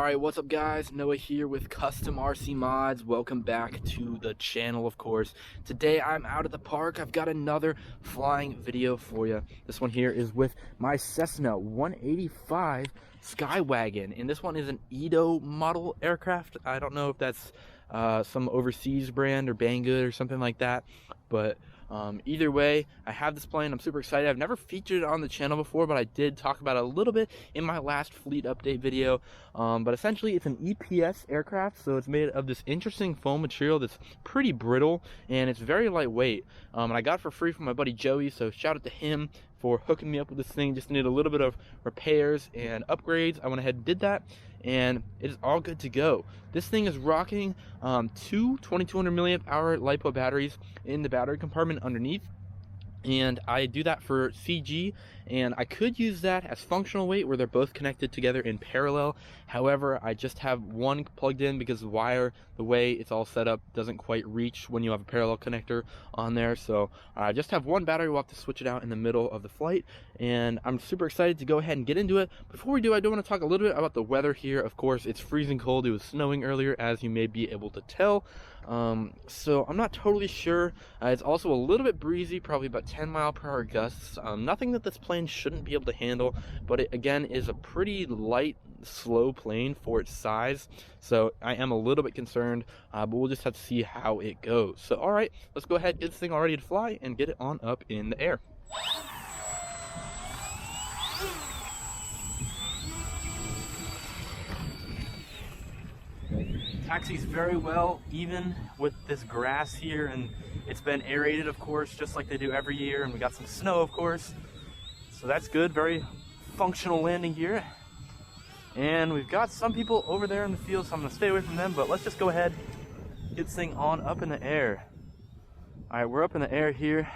Alright, what's up guys? Noah here with CustomRCMods. Welcome back to the channel, of course. Today I'm out at the park. I've got another flying video for you. This one here is with my Cessna 185 Skywagon. And this one is an EDOMODEL aircraft. I don't know if that's some overseas brand or Banggood or something like that. But either way, I have this plane. I'm super excited. I've never featured it on the channel before, but I did talk about it a little bit in my last fleet update video. But essentially, it's an EPS aircraft, so it's made of this interesting foam material that's pretty brittle, and it's very lightweight. And I got it for free from my buddy Joey, so shout out to him for hooking me up with this thing. Just needed a little bit of repairs and upgrades. I went ahead and did that, and it is all good to go. This thing is rocking two 2200 milliamp hour LiPo batteries in the battery compartment underneath, and I do that for CG, and I could use that as functional weight where they're both connected together in parallel. However, I just have one plugged in because the wire, the way it's all set up, doesn't quite reach when you have a parallel connector on there. So I just have one battery. We'll have to switch it out in the middle of the flight, and I'm super excited to go ahead and get into it. Before we do, I do want to talk a little bit about the weather here. Of course, it's freezing cold. It was snowing earlier, as you may be able to tell. So I'm not totally sure. It's also a little bit breezy, probably about 10-mile-per-hour gusts. Nothing that this plane shouldn't be able to handle, but it again is a pretty light, slow plane for its size. So I am a little bit concerned, but we'll just have to see how it goes. So all right, let's go ahead, get this thing all ready to fly and get it on up in the air. Taxis very well, even with this grass here, and it's been aerated, of course, just like they do every year, and we got some snow, of course, so that's good. Very functional landing here, and we've got some people over there in the field, so I'm gonna stay away from them, but let's just go ahead, get this thing on up in the air. All right, we're up in the air here,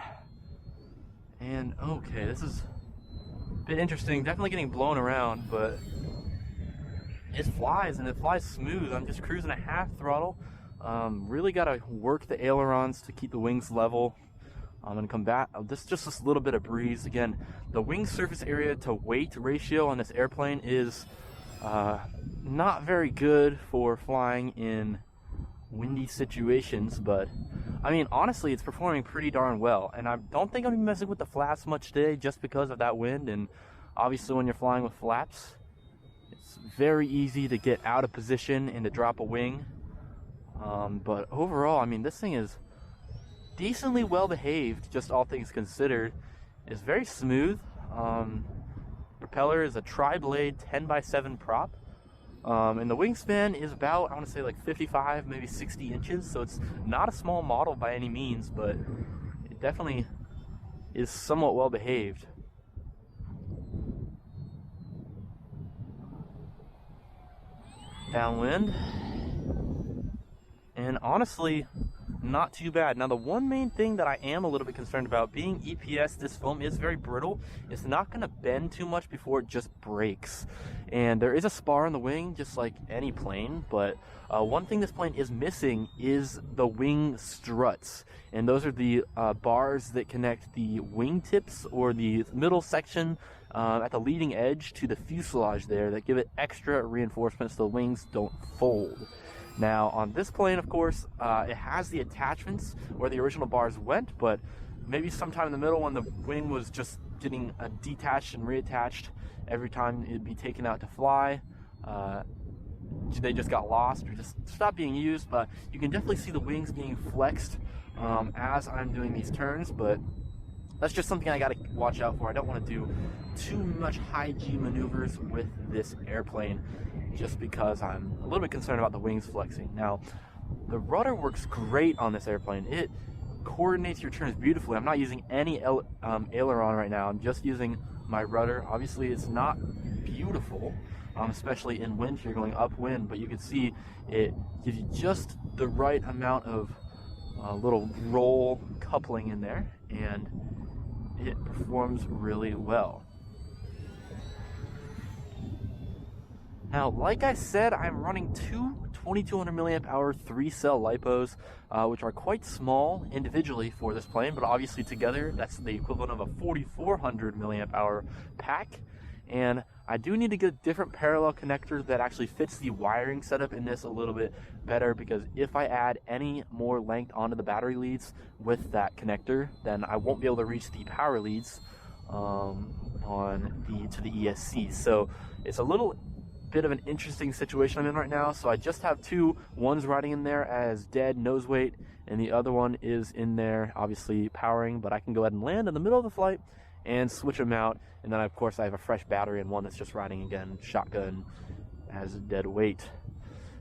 and okay, this is a bit interesting, definitely getting blown around, but it flies, and it flies smooth. I'm just cruising at half throttle. Really got to work the ailerons to keep the wings level. I'm going to come back. Just this little bit of breeze. Again, the wing surface area to weight ratio on this airplane is not very good for flying in windy situations, but I mean, honestly, it's performing pretty darn well. And I don't think I'm going to be messing with the flaps much today just because of that wind. And obviously, when you're flying with flaps, it's very easy to get out of position and to drop a wing. But overall, I mean, this thing is decently well behaved, just all things considered. It's very smooth. Propeller is a tri-blade 10x7 prop. And the wingspan is about, I want to say like 55, maybe 60 inches. So it's not a small model by any means, but it definitely is somewhat well behaved. Downwind, and honestly not too bad. Now the one main thing that I am a little bit concerned about, being EPS, this foam is very brittle. It's not going to bend too much before it just breaks, and there is a spar on the wing just like any plane, but one thing this plane is missing is the wing struts, and those are the bars that connect the wing tips or the middle section at the leading edge to the fuselage there, that give it extra reinforcement so the wings don't fold. Now on this plane, of course, it has the attachments where the original bars went, but maybe sometime in the middle when the wing was just getting detached and reattached every time it'd be taken out to fly, they just got lost or just stopped being used. But you can definitely see the wings being flexed as I'm doing these turns, but that's just something I gotta watch out for. I don't want to do too much high G maneuvers with this airplane just because I'm a little bit concerned about the wings flexing. Now, the rudder works great on this airplane. It coordinates your turns beautifully. I'm not using any aileron right now. I'm just using my rudder. Obviously, it's not beautiful, especially in wind. You're going upwind, but you can see it gives you just the right amount of little roll coupling in there, and it performs really well. Now, like I said, I'm running two 2200 milliamp hour 3-cell LiPos, which are quite small individually for this plane, but obviously together that's the equivalent of a 4400 milliamp hour pack. and I do need to get a different parallel connector that actually fits the wiring setup in this a little bit better, because if I add any more length onto the battery leads with that connector, then I won't be able to reach the power leads to the ESC. So it's a little bit of an interesting situation I'm in right now. So I just have two. One's riding in there as dead nose weight, and the other one is in there obviously powering, but I can go ahead and land in the middle of the flight and switch them out. And then of course I have a fresh battery and one that's just riding again shotgun as a dead weight.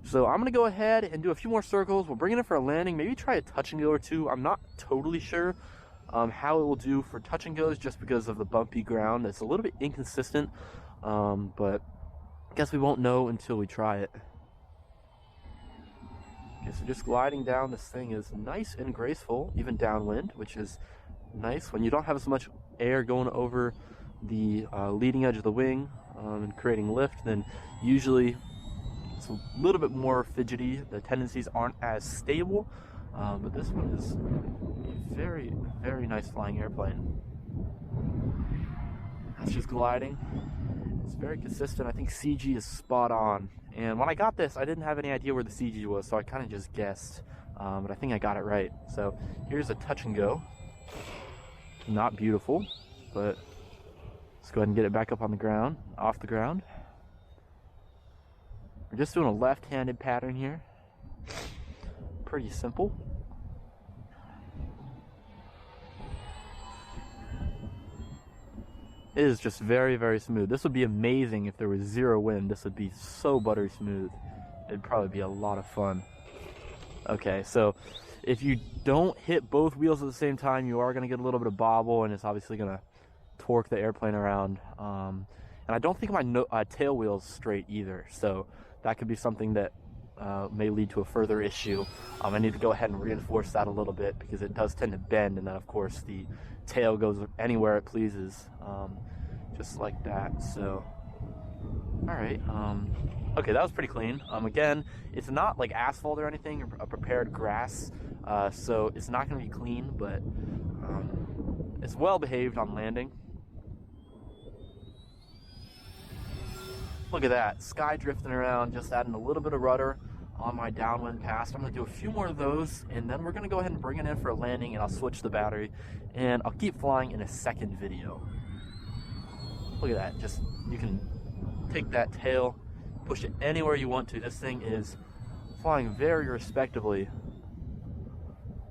So I'm gonna go ahead and do a few more circles. We'll bring it in for a landing, maybe try a touch and go or two. I'm not totally sure how it will do for touch and goes, just because of the bumpy ground. It's a little bit inconsistent, but I guess we won't know until we try it. Okay, so just gliding down, this thing is nice and graceful, even downwind, which is nice. When you don't have as much air going over the leading edge of the wing and creating lift, then usually it's a little bit more fidgety. The tendencies aren't as stable, but this one is a very, very nice flying airplane. That's just gliding. It's very consistent. I think CG is spot on. And when I got this, I didn't have any idea where the CG was, so I kind of just guessed. But I think I got it right. So here's a touch and go. Not beautiful, but let's go ahead and get it back up on the ground, off the ground. We're just doing a left-handed pattern here. Pretty simple. It is just very, very smooth. This would be amazing if there was zero wind. This would be so buttery smooth. It'd probably be a lot of fun. Okay, so if you don't hit both wheels at the same time, you are going to get a little bit of bobble, and it's obviously going to torque the airplane around. And I don't think my tail wheel's straight either, so that could be something that may lead to a further issue. I need to go ahead and reinforce that a little bit, because it does tend to bend, and then of course the tail goes anywhere it pleases, just like that. So all right, okay, that was pretty clean. Again, it's not like asphalt or anything, or a prepared grass, so it's not going to be clean, but it's well behaved on landing. Look at that, sky drifting around, just adding a little bit of rudder on my downwind pass. I'm going to do a few more of those, and then we're going to go ahead and bring it in for a landing, and I'll switch the battery, and I'll keep flying in a second video. Look at that, just, you can take that tail, push it anywhere you want to. This thing is flying very respectably.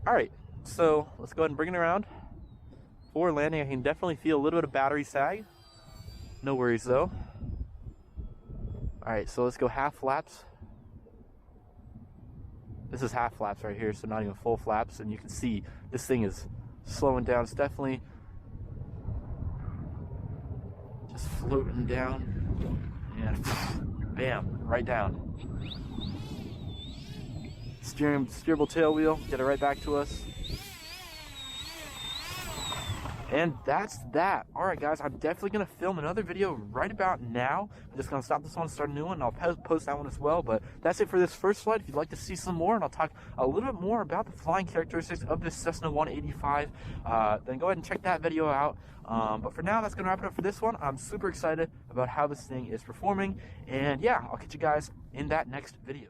All right, so let's go ahead and bring it around. For landing, I can definitely feel a little bit of battery sag. No worries though. All right, so let's go half flaps. This is half flaps right here, so not even full flaps, and you can see this thing is slowing down. It's definitely just floating down, and bam, right down. Steerable tail wheel, get it right back to us. And that's that. All right, guys, I'm definitely going to film another video right about now. I'm just going to stop this one and start a new one. I'll post that one as well. But that's it for this first flight. If you'd like to see some more, and I'll talk a little bit more about the flying characteristics of this Cessna 185, then go ahead and check that video out. But for now, that's going to wrap it up for this one. I'm super excited about how this thing is performing. And yeah, I'll catch you guys in that next video.